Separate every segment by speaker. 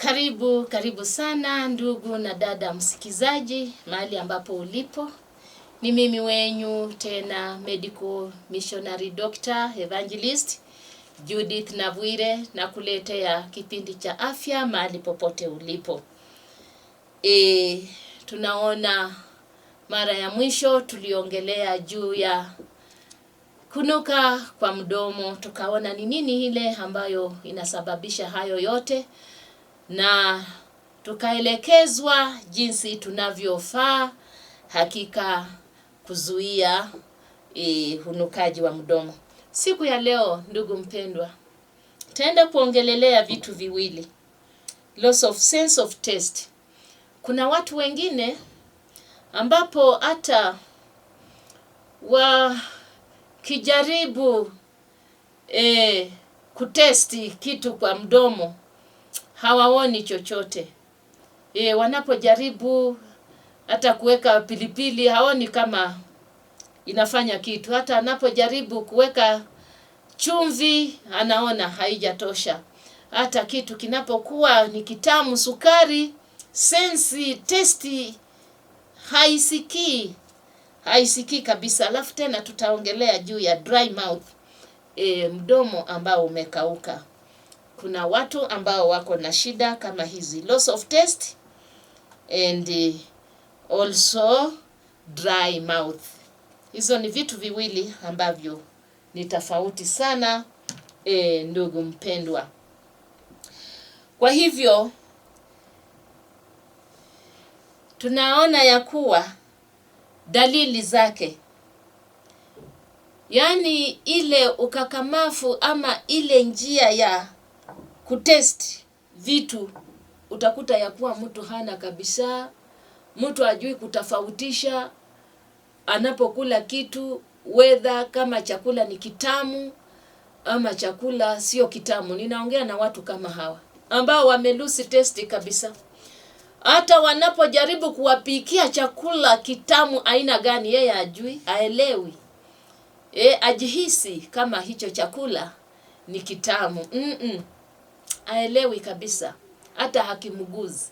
Speaker 1: Karibu sana ndugu na dada msikizaji mahali ambapo ulipo. Ni mimi wenyu tena medical missionary doctor evangelist Judith Nabwire na kuletea kipindi cha afya mahali popote ulipo. Tunaona mara ya mwisho tuliongelea juu ya kunuka kwa mdomo, tukaona ni nini ile ambayo inasababisha hayo yote, na tukaelekezwa jinsi tunavyofaa hakika kuzuia unukaji wa mdomo. Siku ya leo ndugu mpendwa, tutaenda kuongelelea vitu viwili. Loss of sense of taste. Kuna watu wengine ambapo hata kijaribu kutesti kitu kwa mdomo hawaoni chochote. Wanapojaribu hata kuweka pilipili haoni kama inafanya kitu. Hata anapojaribu kuweka chumvi anaona haijatosha. Hata kitu kinapokuwa ni kitamu, sukari, sensi, testi haisikii kabisa. Alafu tena tutaongelea juu ya dry mouth, mdomo ambao umekauka. Kuna watu ambao wako na shida kama hizi, loss of taste and also dry mouth. Hizo ni vitu viwili ambavyo ni tofauti sana ndugu mpendwa. Kwa hivyo tunaona ya kuwa dalili zake, yani ile ukakamafu ama ile njia ya kutest vitu, utakuta ya kuwa mtu hana kabisa. Mtu hajui kutofautisha anapokula kitu, whether kama chakula ni kitamu ama chakula sio kitamu. Ninaongea na watu kama hawa ambao wamelusi testi kabisa. Hata wanapojaribu kuwapikia chakula kitamu aina gani, yeye hajui, haelewi. Ajihisi kama hicho chakula ni kitamu. Haelewi kabisa, hata hakimguzi.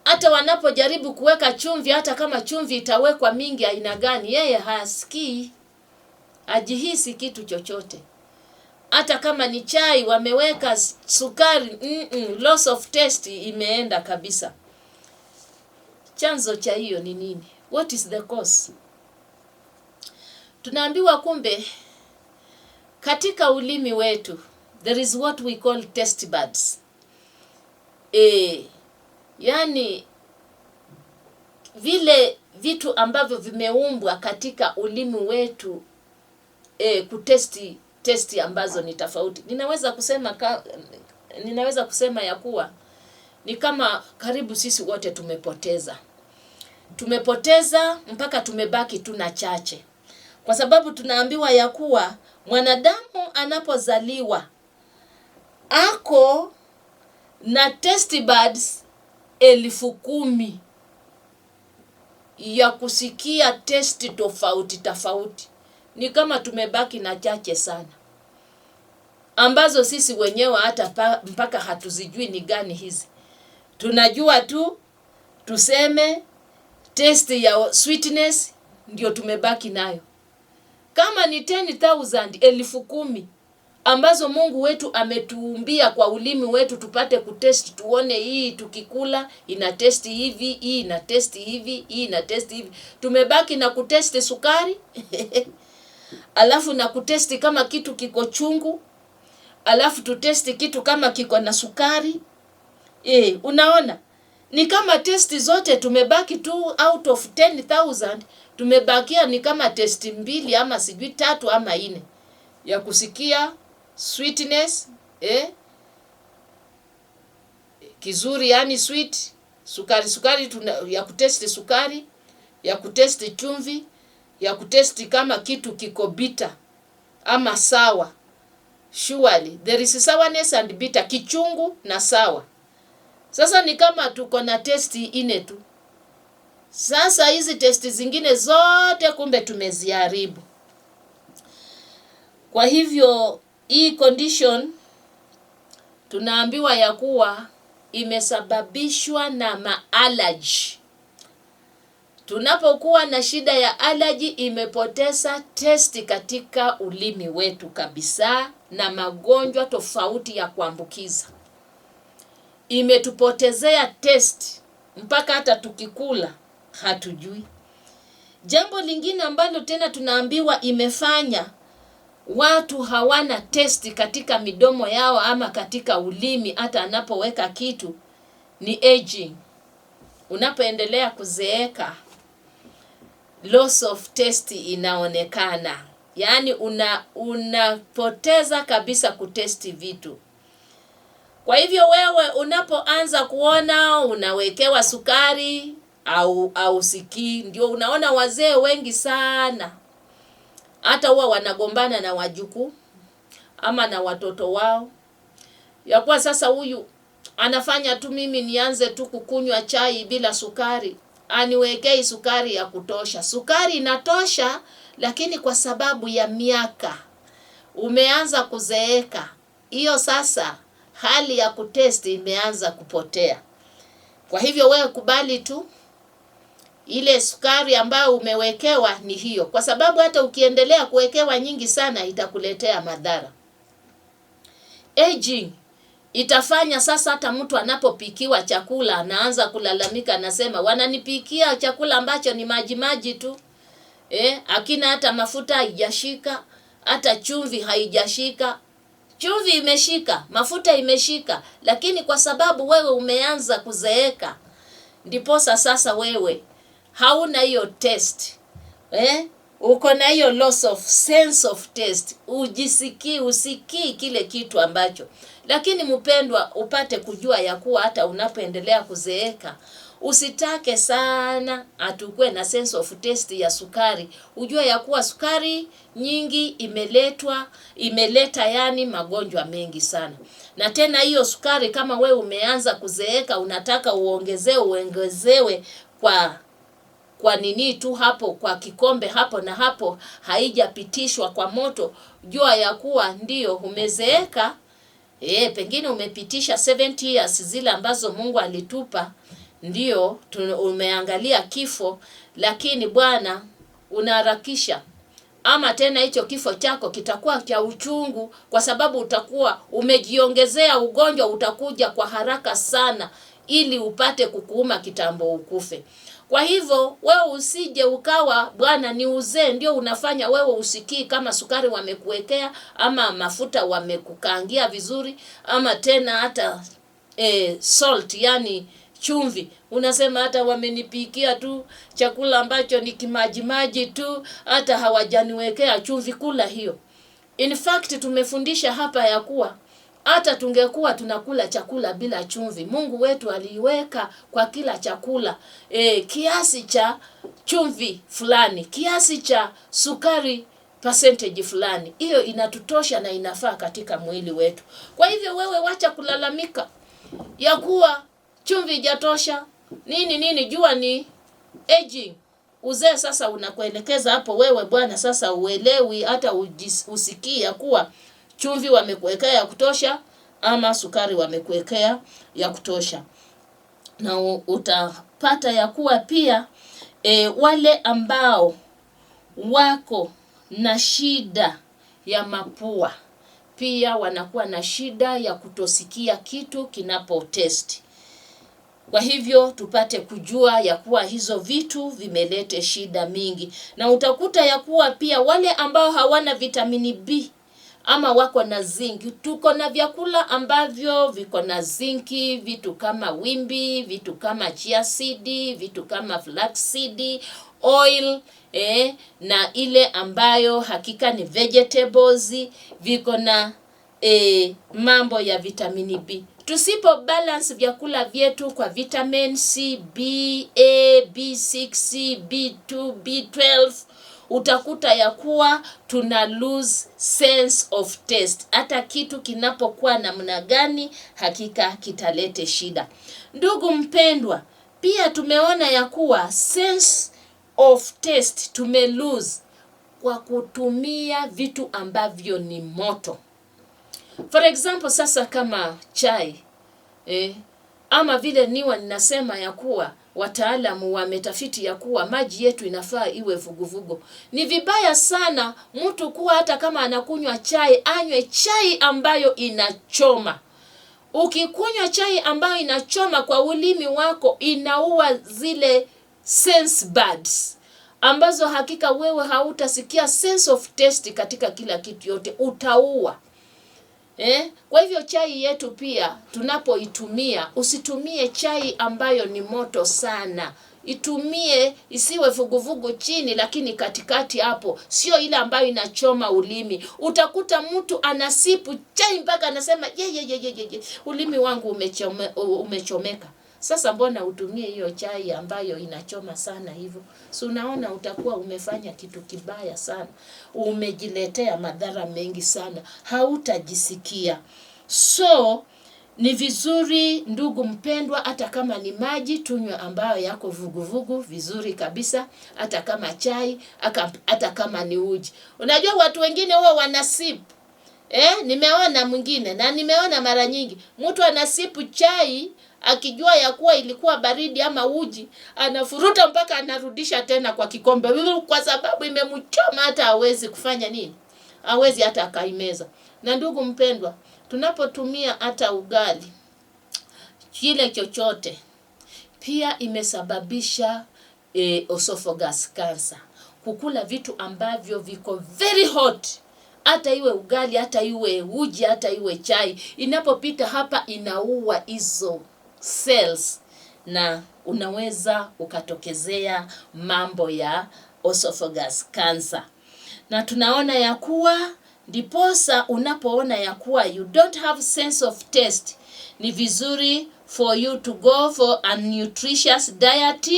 Speaker 1: Hata wanapojaribu kuweka chumvi, hata kama chumvi itawekwa mingi aina gani, yeye hasikii, ajihisi kitu chochote. Hata kama ni chai wameweka sukari, loss of taste imeenda kabisa. Chanzo cha hiyo ni nini? What is the cause? Tunaambiwa kumbe katika ulimi wetu there is what we call taste buds. Yani vile vitu ambavyo vimeumbwa katika ulimi wetu testi ambazo ni tofauti. Ninaweza kusema ya kuwa ni kama karibu sisi wote tumepoteza mpaka tumebaki tuna chache. Kwa sababu tunaambiwa ya kuwa mwanadamu anapozaliwa ako na taste buds 10,000 ya kusikia testi tofauti. Ni kama tumebaki na chache sana, ambazo sisi wenyewe hata mpaka hatuzijui ni gani hizi. Tunajua tu tuseme testi ya sweetness ndio tumebaki nayo. Kama ni 10,000, 10,000 ambazo Mungu wetu ametuumbia kwa ulimi wetu tupate kutest, tuone hii tukikula ina testi hivi, hii ina testi hivi, hii ina testi hivi. Tumebaki na kutesti sukari alafu na kutesti kama kitu kiko chungu, alafu tutesti kitu kama kiko na sukari. Unaona? Ni kama testi zote tumebaki tu out of 10,000 tumebakia ni kama testi 2 ama sijui 3 ama 4 ya kusikia sweetness, kizuri yani sweet, sukari ya kutesti sukari, ya kutesti chumvi, ya kutesti kama kitu kiko bitter ama sawa. Surely there is sourness and bitter, kichungu na sawa. Sasa ni kama tuko na testi 4 tu. Sasa hizi testi zingine zote kumbe tumeziharibu. Kwa hivyo hii condition tunaambiwa ya kuwa imesababishwa na maallergy. Tunapokuwa na shida ya allergy, imepoteza testi katika ulimi wetu kabisa, na magonjwa tofauti ya kuambukiza imetupotezea testi mpaka hata tukikula hatujui. Jambo lingine ambalo tena tunaambiwa imefanya watu hawana testi katika midomo yao ama katika ulimi hata anapoweka kitu ni aging. Unapoendelea kuzeeka, loss of taste inaonekana. Yaani unapoteza kabisa kutesti vitu. Kwa hivyo wewe unapoanza kuona unawekewa sukari au sikii, ndio unaona wazee wengi sana hata huwa wanagombana na wajukuu ama na watoto wao, ya kuwa sasa huyu anafanya tu mimi nianze tu kukunywa chai bila sukari, aniwekei sukari ya kutosha. Sukari inatosha, lakini kwa sababu ya miaka umeanza kuzeeka, hiyo sasa hali ya kutesti imeanza kupotea. Kwa hivyo wewe kubali tu ile sukari ambayo umewekewa ni hiyo, kwa sababu hata ukiendelea kuwekewa nyingi sana itakuletea madhara. Aging itafanya sasa hata mtu anapopikiwa chakula anaanza kulalamika, anasema wananipikia chakula ambacho ni maji tu. Akina hata mafuta haijashika, hata chumvi haijashika. Chumvi imeshika, mafuta imeshika, lakini kwa sababu wewe umeanza kuzeeka, ndiposa sasa wewe hauna hiyo taste. Uko na hiyo loss of sense of taste. Usikii kile kitu ambacho. Lakini mpendwa, upate kujua ya kuwa hata unapoendelea kuzeeka, usitake sana atukue na sense of taste ya sukari. Ujue ya kuwa sukari nyingi imeleta yani magonjwa mengi sana. Na tena hiyo sukari, kama wewe umeanza kuzeeka, unataka uongezewe kwa nini tu hapo, kwa kikombe hapo na hapo, haijapitishwa kwa moto, jua ya kuwa ndio umezeeka. Pengine umepitisha 70 years zile ambazo Mungu alitupa, ndio umeangalia kifo, lakini Bwana unaharakisha. Ama tena hicho kifo chako kitakuwa cha uchungu, kwa sababu utakuwa umejiongezea ugonjwa, utakuja kwa haraka sana ili upate kukuuma kitambo ukufe. Kwa hivyo wewe usije ukawa Bwana ni uzee ndio unafanya wewe usikii kama sukari wamekuwekea ama mafuta wamekukaangia vizuri, ama tena hata salt, yani chumvi. Unasema hata wamenipikia tu chakula ambacho ni kimaji tu, hata hawajaniwekea chumvi, kula hiyo. In fact tumefundisha hapa ya kuwa hata tungekuwa tunakula chakula bila chumvi, Mungu wetu aliweka kwa kila chakula kiasi cha chumvi fulani, kiasi cha sukari percentage fulani. Hiyo inatutosha na inafaa katika mwili wetu. Kwa hivyo wewe wacha kulalamika ya kuwa chumvi hajatosha nini, jua ni aging. Uzee sasa unakuelekeza hapo wewe Bwana sasa uelewi hata usikia kuwa chumvi wamekuwekea ya kutosha ama sukari wamekuwekea ya kutosha. Na utapata ya kuwa pia wale ambao wako na shida ya mapua pia wanakuwa na shida ya kutosikia kitu kinapo test. Kwa hivyo tupate kujua ya kuwa hizo vitu vimelete shida mingi. Na utakuta ya kuwa pia wale ambao hawana vitamini B ama wako na zinki, tuko na vyakula ambavyo viko na zinki, vitu kama wimbi, vitu kama chia seed, vitu kama flax seed oil, na ile ambayo hakika ni vegetables, viko na mambo ya vitamini B. Tusipo balance vyakula vyetu kwa vitamin C, B, A, B6, B2, B12, utakuta ya kuwa tuna lose sense of taste. Hata kitu kinapokuwa namna gani, hakika kitalete shida. Ndugu mpendwa, pia tumeona ya kuwa sense of taste tume lose kwa kutumia vitu ambavyo ni moto. For example, sasa kama chai, ama vile ninasema ya kuwa wataalamu wametafiti ya kuwa maji yetu inafaa iwe vuguvugu. Ni vibaya sana mtu kuwa hata kama anakunywa chai, anywe chai ambayo inachoma. Ukikunywa chai ambayo inachoma kwa ulimi wako, inaua zile sense buds ambazo hakika wewe hautasikia sense of taste katika kila kitu yote, utaua. Kwa hivyo chai yetu pia tunapoitumia, usitumie chai ambayo ni moto sana. Itumie isiwe vuguvugu chini, lakini katikati hapo, sio ile ambayo inachoma ulimi. Utakuta mtu anasipu chai mpaka anasema ye ulimi wangu umechomeka. Sasa mbona utumie hiyo chai ambayo inachoma sana hivyo? So unaona utakuwa umefanya kitu kibaya sana. Umejiletea madhara mengi sana. Hautajisikia. So ni vizuri ndugu mpendwa, hata kama ni maji tunywe ambayo yako vuguvugu vizuri kabisa, hata kama chai, hata kama ni uji. Unajua watu wengine wao wanasipu. Nimeona mwingine na nimeona mara nyingi mtu anasipu chai akijua ya kuwa ilikuwa baridi ama uji, anafuruta mpaka anarudisha tena kwa kikombe kwa sababu imemchoma, hata hawezi kufanya nini, hawezi hata akaimeza. Na ndugu mpendwa, tunapotumia hata ugali, kile chochote, pia imesababisha esophagus cancer. Kukula vitu ambavyo viko very hot, hata iwe ugali, hata iwe uji, hata iwe chai, inapopita hapa inaua hizo cells na unaweza ukatokezea mambo ya esophagus cancer. Na tunaona ya kuwa ndiposa unapoona ya kuwa you don't have sense of taste, ni vizuri for you to go for a nutritious diet.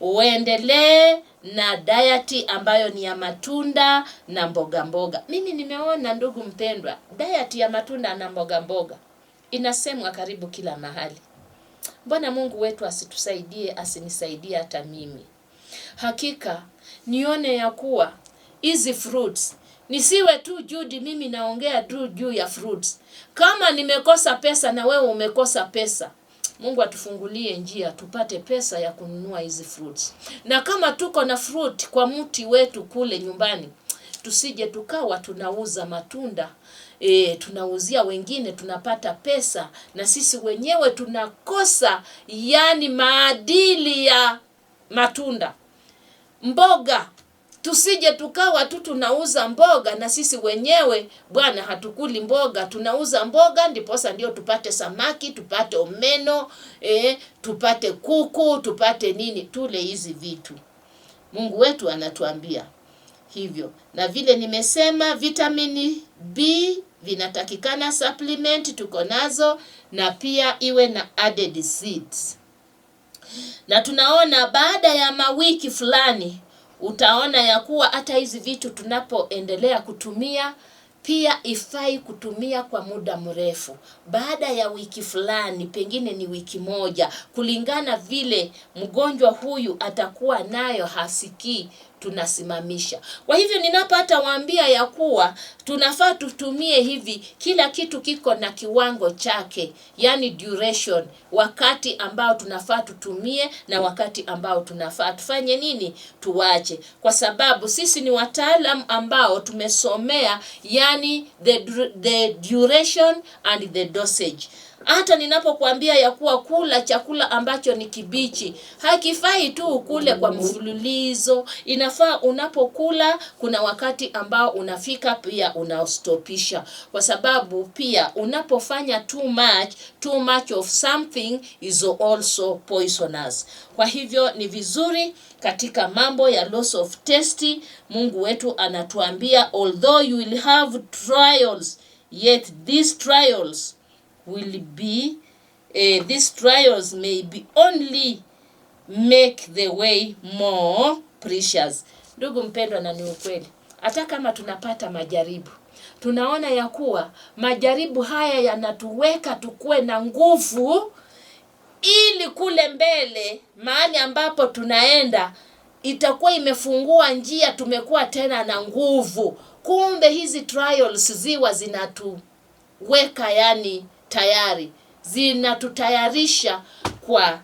Speaker 1: Uendelee na diet ambayo ni ya matunda na mboga mboga. Mimi nimeona ndugu mpendwa, diet ya matunda na mboga mboga inasemwa karibu kila mahali. Bwana Mungu wetu asitusaidie, asinisaidie hata mimi. Hakika nione ya kuwa hizi fruits, nisiwe tu Judy mimi naongea tu juu ya fruits. Kama nimekosa pesa na wewe umekosa pesa, Mungu atufungulie njia tupate pesa ya kununua hizi fruits. Na kama tuko na fruit kwa mti wetu kule nyumbani, tusije tukawa tunauza matunda, tunauzia wengine, tunapata pesa na sisi wenyewe tunakosa yani maadili ya matunda. Mboga, tusije tukawa tu tunauza mboga na sisi wenyewe bwana hatukuli mboga, tunauza mboga ndiposa ndio tupate samaki, tupate omeno, tupate kuku, tupate nini, tule hizi vitu. Mungu wetu anatuambia hivyo. Na vile nimesema vitamini B vinatakikana, supplement tuko nazo, na pia iwe na added seeds. Na tunaona baada ya mawiki fulani utaona ya kuwa hata hizi vitu tunapoendelea kutumia, pia ifai kutumia kwa muda mrefu. Baada ya wiki fulani, pengine ni wiki moja, kulingana vile mgonjwa huyu atakuwa nayo hasikii, tunasimamisha. Kwa hivyo ninapata waambia ya kuwa tunafaa tutumie hivi, kila kitu kiko na kiwango chake, yani duration, wakati ambao tunafaa tutumie na wakati ambao tunafaa tufanye nini, tuwache. Kwa sababu sisi ni wataalamu ambao tumesomea yani the duration and the dosage. Hata ninapokuambia ya kuwa kula chakula ambacho ni kibichi, hakifai tu ukule kwa mfululizo. Inafaa unapokula kuna wakati ambao unafika pia unastopisha. Kwa sababu pia unapofanya too much of something is also poisonous. Kwa hivyo ni vizuri katika mambo ya loss of taste, Mungu wetu anatuambia although you will have trials, yet these trials will be these trials may be only make the way more precious. Ndugu mpendwa, na ni ukweli, hata kama tunapata majaribu, tunaona ya kuwa majaribu haya yanatuweka tukue na nguvu, ili kule mbele mahali ambapo tunaenda itakuwa imefungua njia, tumekuwa tena na nguvu. Kumbe hizi trials ziwa zinatuweka yani tayari zinatutayarisha kwa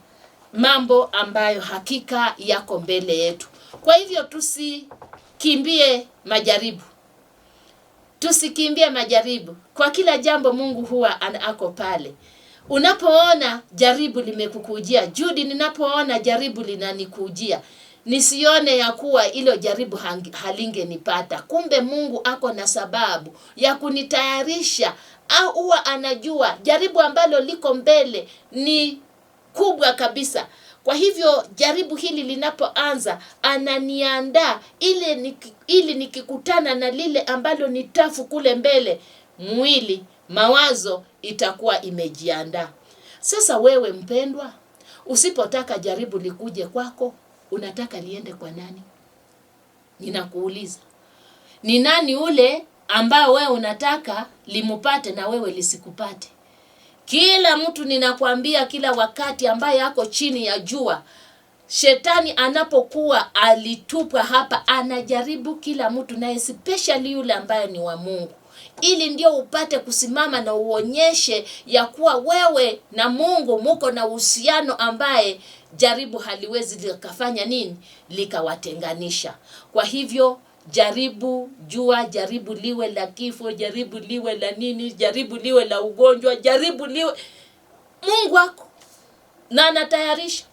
Speaker 1: mambo ambayo hakika yako mbele yetu. Kwa hivyo tusikimbie majaribu. Tusikimbie majaribu. Kwa kila jambo Mungu huwa ako pale. Unapoona jaribu limekukujia, Judy, ninapoona jaribu linanikujia, nisione ya kuwa ilo jaribu halingenipata. Kumbe Mungu ako na sababu ya kunitayarisha, au huwa anajua jaribu ambalo liko mbele ni kubwa kabisa. Kwa hivyo jaribu hili linapoanza ananiandaa ili nikikutana na lile ambalo ni tafu kule mbele, mwili, mawazo itakuwa imejiandaa. Sasa wewe mpendwa, usipotaka jaribu likuje kwako, unataka liende kwa nani? Ninakuuliza. Ni nani ule ambao wewe unataka limupate na wewe lisikupate? Kila mtu ninakwambia, kila wakati ambaye yako chini ya jua, shetani anapokuwa alitupwa hapa, anajaribu kila mtu, na especially yule ambaye ni wa Mungu, ili ndio upate kusimama na uonyeshe ya kuwa wewe na Mungu muko na uhusiano ambaye jaribu haliwezi likafanya nini? Likawatenganisha. Kwa hivyo jaribu, jua, jaribu liwe la kifo, jaribu liwe la nini, jaribu liwe la ugonjwa, jaribu liwe, Mungu wako na anatayarisha.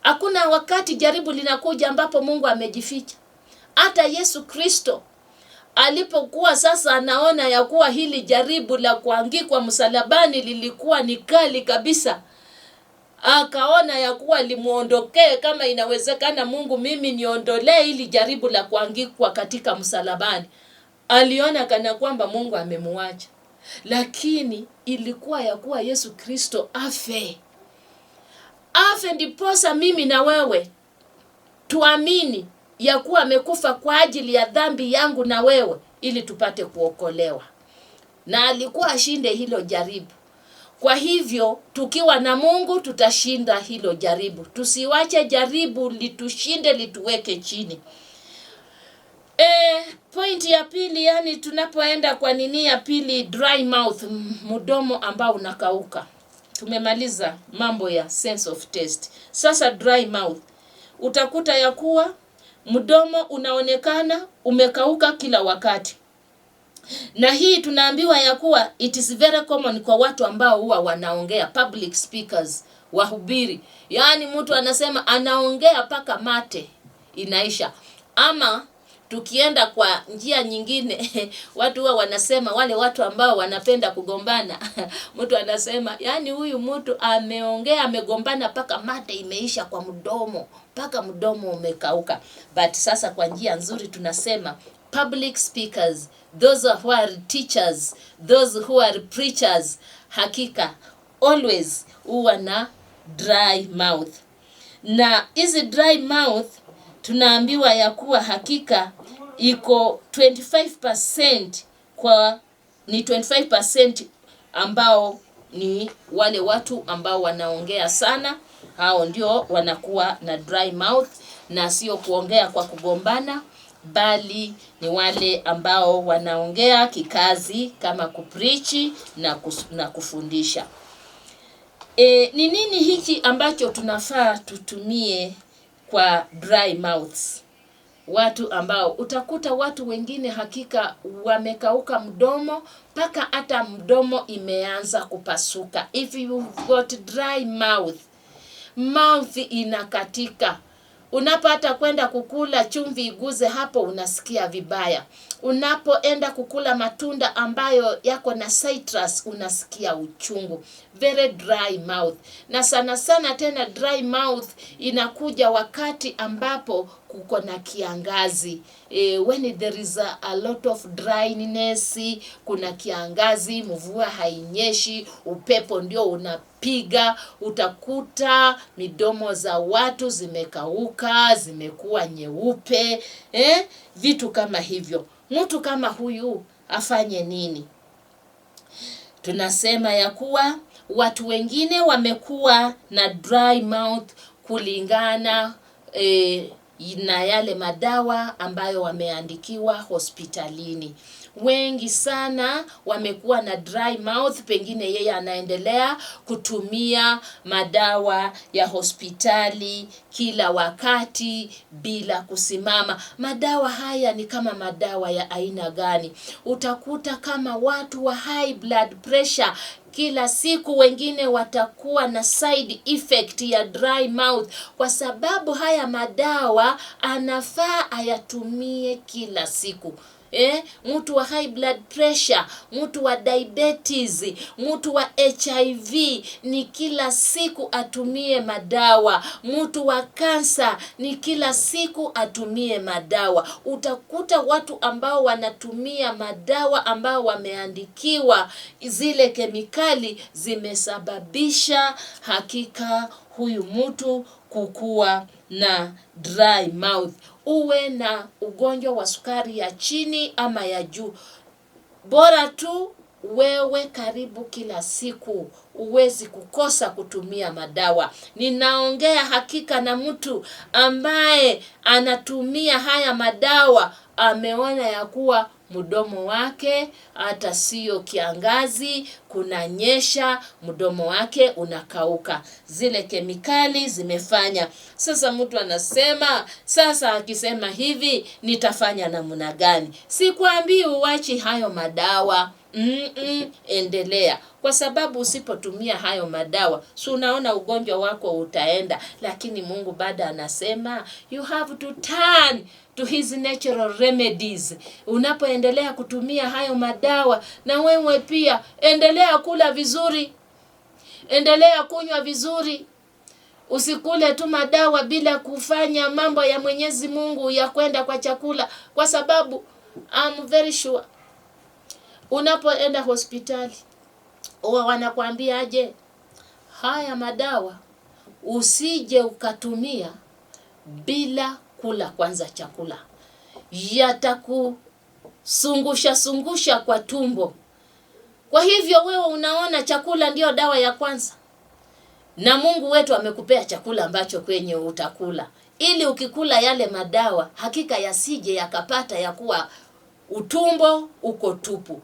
Speaker 1: Hakuna wakati jaribu linakuja ambapo Mungu amejificha. Hata Yesu Kristo alipokuwa sasa anaona ya kuwa hili jaribu la kuangikwa msalabani lilikuwa ni kali kabisa, akaona ya kuwa limuondokee, kama inawezekana Mungu mimi niondolee ili jaribu la kuangikwa katika msalabani. Aliona kana kwamba Mungu amemuacha, lakini ilikuwa ya kuwa Yesu Kristo afe ndiposa mimi na wewe tuamini ya kuwa amekufa kwa ajili ya dhambi yangu na wewe, ili tupate kuokolewa. Na alikuwa ashinde hilo jaribu. Kwa hivyo tukiwa na Mungu tutashinda hilo jaribu. Tusiwache jaribu litushinde, lituweke chini. Point ya pili, yani tunapoenda kwa nini ya pili, dry mouth, mdomo ambao unakauka. Tumemaliza mambo ya sense of taste. Sasa dry mouth. Utakuta ya kuwa mdomo unaonekana umekauka kila wakati. Na hii tunaambiwa ya kuwa it is very common kwa watu ambao huwa wanaongea, public speakers, wahubiri. Yani mtu anasema anaongea paka mate inaisha. Ama tukienda kwa njia nyingine watu huwa wanasema, wale watu ambao wanapenda kugombana mtu anasema yani huyu mtu ameongea amegombana paka mate imeisha kwa mdomo, paka mdomo umekauka. But sasa kwa njia nzuri tunasema public speakers, those who are teachers, those who are preachers, hakika always huwa na dry mouth. Na hizi dry mouth tunaambiwa ya kuwa hakika iko 25% kwa ni 25% ambao ni wale watu ambao wanaongea sana, hao ndio wanakuwa na dry mouth, na sio kuongea kwa kugombana, bali ni wale ambao wanaongea kikazi kama kupreach na kufundisha. Ni nini hiki ambacho tunafaa tutumie kwa dry mouths? Watu ambao utakuta watu wengine hakika wamekauka mdomo, paka hata mdomo imeanza kupasuka. If you've got dry mouth inakatika. Unapata kwenda kukula chumvi iguze hapo unasikia vibaya. Unapoenda kukula matunda ambayo yako na citrus unasikia uchungu. Very dry mouth. Na sana sana tena dry mouth inakuja wakati ambapo kuko na kiangazi. When there is a lot of dryness, kuna kiangazi, mvua hainyeshi, upepo ndio unapiga, utakuta midomo za watu zimekauka, zimekuwa nyeupe, vitu kama hivyo. Mtu kama huyu afanye nini? Tunasema ya kuwa watu wengine wamekuwa na dry mouth kulingana na yale madawa ambayo wameandikiwa hospitalini. wengi sana wamekuwa na dry mouth, pengine yeye anaendelea kutumia madawa ya hospitali kila wakati bila kusimama. Madawa haya ni kama madawa ya aina gani? Utakuta kama watu wa high blood pressure, kila siku wengine watakuwa na side effect ya dry mouth, kwa sababu haya madawa anafaa ayatumie kila siku. Mtu wa high blood pressure, mtu wa diabetes, mtu wa HIV ni kila siku atumie madawa. Mtu wa kansa ni kila siku atumie madawa. Utakuta watu ambao wanatumia madawa ambao wameandikiwa zile kemikali zimesababisha hakika huyu mtu kukuwa na dry mouth. Uwe na ugonjwa wa sukari ya chini ama ya juu, bora tu wewe karibu kila siku uwezi kukosa kutumia madawa. Ninaongea hakika na mtu ambaye anatumia haya madawa, ameona ya kuwa mdomo wake hata sio kiangazi, kunanyesha, mdomo wake unakauka. Zile kemikali zimefanya. Sasa mtu anasema, sasa akisema hivi nitafanya namna gani? Sikwambii uachi hayo madawa. Endelea, kwa sababu usipotumia hayo madawa, si unaona ugonjwa wako utaenda. Lakini Mungu bado anasema you have to turn to his natural remedies. Unapoendelea kutumia hayo madawa, na wewe pia endelea kula vizuri, endelea kunywa vizuri. Usikule tu madawa bila kufanya mambo ya Mwenyezi Mungu ya kwenda kwa chakula, kwa sababu I'm very sure unapoenda hospitali wanakuambia aje, haya madawa usije ukatumia bila kula kwanza chakula, yatakusungusha kwa tumbo. Kwa hivyo wewe unaona chakula ndio dawa ya kwanza, na Mungu wetu amekupea chakula ambacho kwenye utakula, ili ukikula yale madawa hakika yasije yakapata ya kuwa utumbo uko tupu.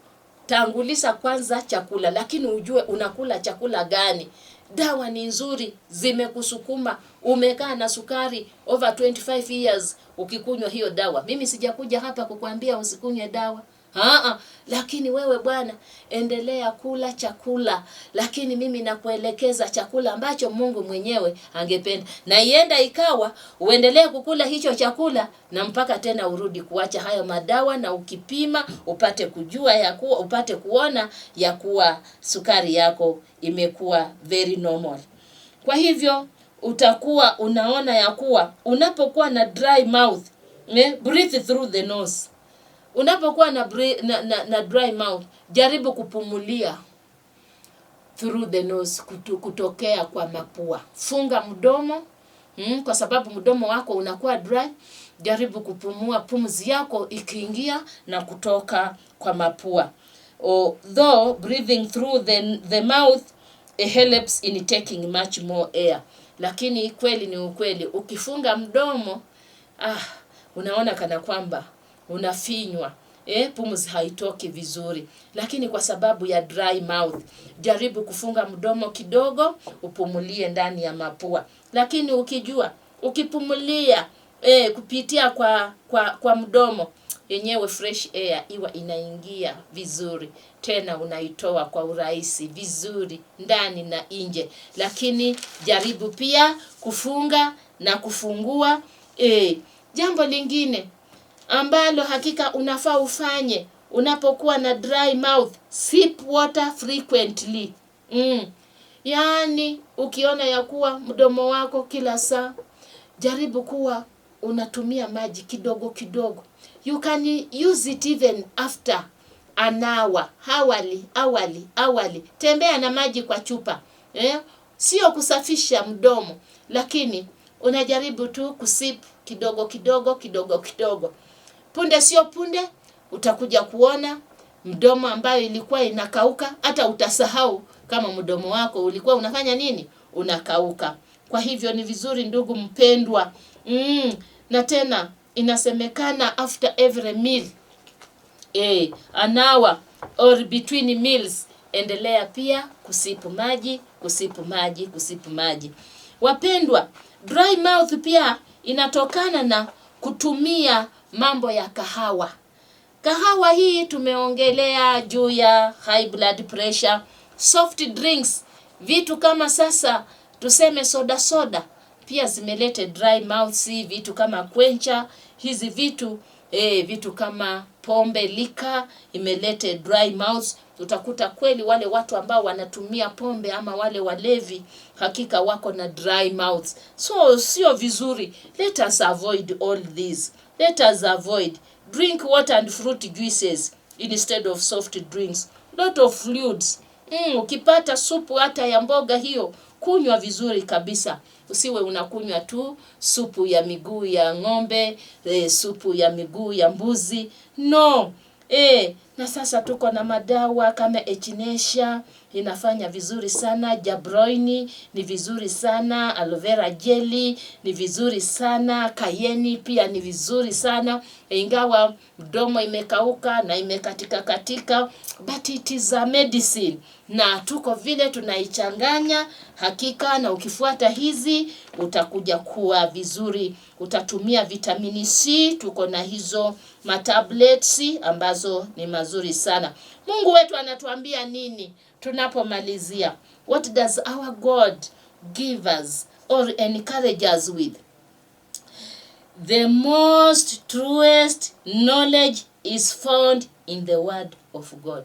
Speaker 1: Tanguliza kwanza chakula, lakini ujue unakula chakula gani. Dawa ni nzuri, zimekusukuma, umekaa na sukari over 25 years ukikunywa hiyo dawa. Mimi sijakuja hapa kukuambia usikunywe dawa. Lakini wewe bwana, endelea kula chakula, lakini mimi nakuelekeza chakula ambacho Mungu mwenyewe angependa. Na ienda ikawa uendelee kukula hicho chakula na mpaka tena urudi kuacha hayo madawa, na ukipima upate kujua ya kuwa, upate kuona ya kuwa sukari yako imekuwa very normal. Kwa hivyo utakuwa unaona ya kuwa unapokuwa na dry mouth, breathe through the nose. Unapokuwa na dry mouth, jaribu kupumulia through the nose, kutokea kwa mapua. Funga mdomo, kwa sababu mdomo wako unakuwa dry. Jaribu kupumua pumzi yako ikiingia na kutoka kwa mapua. Though breathing through the mouth helps in taking much more air. Lakini kweli ni ukweli, ukifunga mdomo, unaona kana kwamba unafinywa, pumzi haitoki vizuri. Lakini kwa sababu ya dry mouth, jaribu kufunga mdomo kidogo, upumulie ndani ya mapua. Lakini ukijua ukipumulia kupitia kwa mdomo, yenyewe fresh air iwa inaingia vizuri, tena unaitoa kwa urahisi vizuri ndani na nje. Lakini jaribu pia kufunga na kufungua. Jambo lingine ambalo hakika unafaa ufanye unapokuwa na dry mouth, sip water frequently. Yaani ukiona ya kuwa mdomo wako kila saa, jaribu kuwa unatumia maji kidogo kidogo. You can use it even after an hour. Awali tembea na maji kwa chupa. Sio kusafisha mdomo, lakini unajaribu tu kusip kidogo kidogo. Punde sio punde utakuja kuona mdomo ambayo ilikuwa inakauka, hata utasahau kama mdomo wako ulikuwa unafanya nini, unakauka. Kwa hivyo ni vizuri ndugu mpendwa, na tena inasemekana after every meal an hour or between meals, endelea pia kusipu maji. Wapendwa, dry mouth pia inatokana na kutumia mambo ya kahawa. Kahawa hii tumeongelea juu ya high blood pressure, soft drinks, vitu kama sasa tuseme soda pia zimelete dry mouth, vitu kama kwencha, hizi vitu kama pombe, lika imelete dry mouth. Utakuta kweli wale watu ambao wanatumia pombe ama wale walevi hakika wako na dry mouth. So sio vizuri. Let us avoid all this. Let us avoid. Drink water and fruit juices instead of soft drinks. Lot of fluids. Ukipata supu hata ya mboga hiyo, kunywa vizuri kabisa. Usiwe unakunywa tu supu ya miguu ya ng'ombe, supu ya miguu ya mbuzi. No. Na sasa tuko na madawa kama echinacea inafanya vizuri sana, jabroini ni vizuri sana, aloe vera jelly ni vizuri sana, cayenne pia ni vizuri sana, ingawa mdomo imekauka na imekatika, but it is a medicine. Na tuko vile tunaichanganya hakika, na ukifuata hizi utakuja kuwa vizuri. Utatumia vitamini C, tuko na hizo matablets ambazo ni mazuri sana. Mungu wetu anatuambia nini tunapomalizia? What does our God give us or encourage us with? The most truest knowledge is found in the word of God.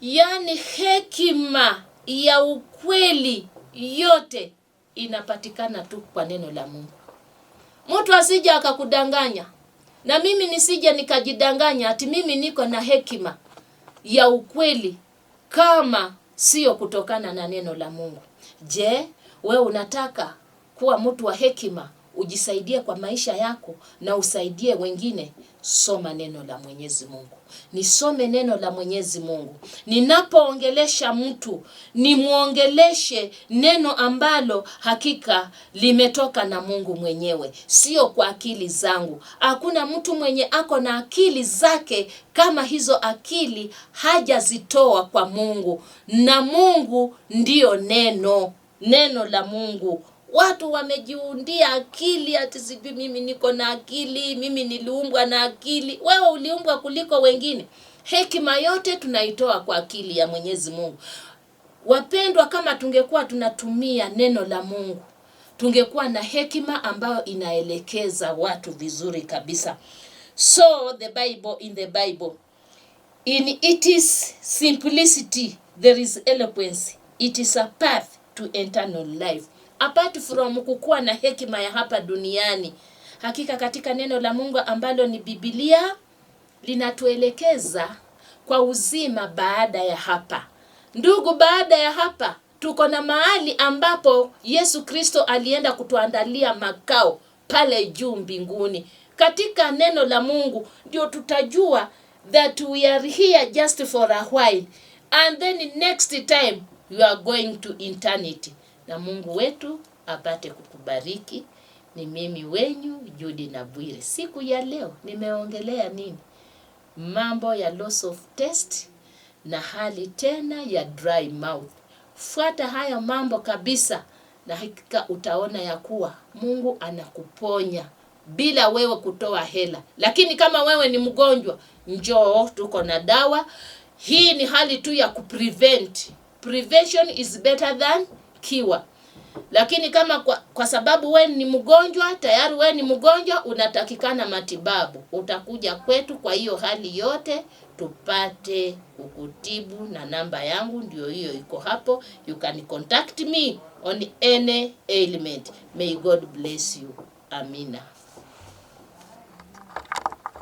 Speaker 1: Yani hekima ya ukweli yote inapatikana tu kwa neno la Mungu. Mtu asije akakudanganya, na mimi nisije nikajidanganya ati mimi niko na hekima ya ukweli kama sio kutokana na neno la Mungu. Je, wewe unataka kuwa mtu wa hekima, ujisaidie kwa maisha yako na usaidie wengine? Soma neno la Mwenyezi Mungu. Nisome neno la Mwenyezi Mungu. Ninapoongelesha mtu, nimuongeleshe neno ambalo hakika limetoka na Mungu mwenyewe, sio kwa akili zangu. Hakuna mtu mwenye ako na akili zake kama hizo akili hajazitoa kwa Mungu, na Mungu ndio neno la Mungu. Watu wamejiundia akili ati sijui mimi niko na akili, mimi niliumbwa na akili. Wewe uliumbwa kuliko wengine. Hekima yote tunaitoa kwa akili ya Mwenyezi Mungu. Wapendwa, kama tungekuwa tunatumia neno la Mungu, tungekuwa na hekima ambayo inaelekeza watu vizuri kabisa. So in the Bible, in its simplicity there is eloquence. It is a path to eternal life. Apart from kukuwa na hekima ya hapa duniani, hakika katika neno la Mungu ambalo ni Biblia linatuelekeza kwa uzima baada ya hapa. Ndugu, baada ya hapa tuko na mahali ambapo Yesu Kristo alienda kutuandalia makao pale juu mbinguni. Katika neno la Mungu ndio tutajua that we are here just for a while, and then next time we are going to eternity. Na Mungu wetu apate kukubariki. Ni mimi wenyu Judy Nabwire. Siku ya leo nimeongelea nini? Mambo ya loss of taste na hali tena ya dry mouth. Fuata haya mambo kabisa, na hakika utaona ya kuwa Mungu anakuponya bila wewe kutoa hela. Lakini kama wewe ni mgonjwa, njoo, tuko na dawa. Hii ni hali tu ya kuprevent. Prevention is better than cure. Lakini kama kwa sababu wewe ni mgonjwa, tayari wewe ni mgonjwa, unatakikana matibabu, utakuja kwetu. Kwa hiyo hali yote tupate kukutibu, na namba yangu ndio hiyo iko hapo. You can contact me on any ailment. May God bless you. Amina.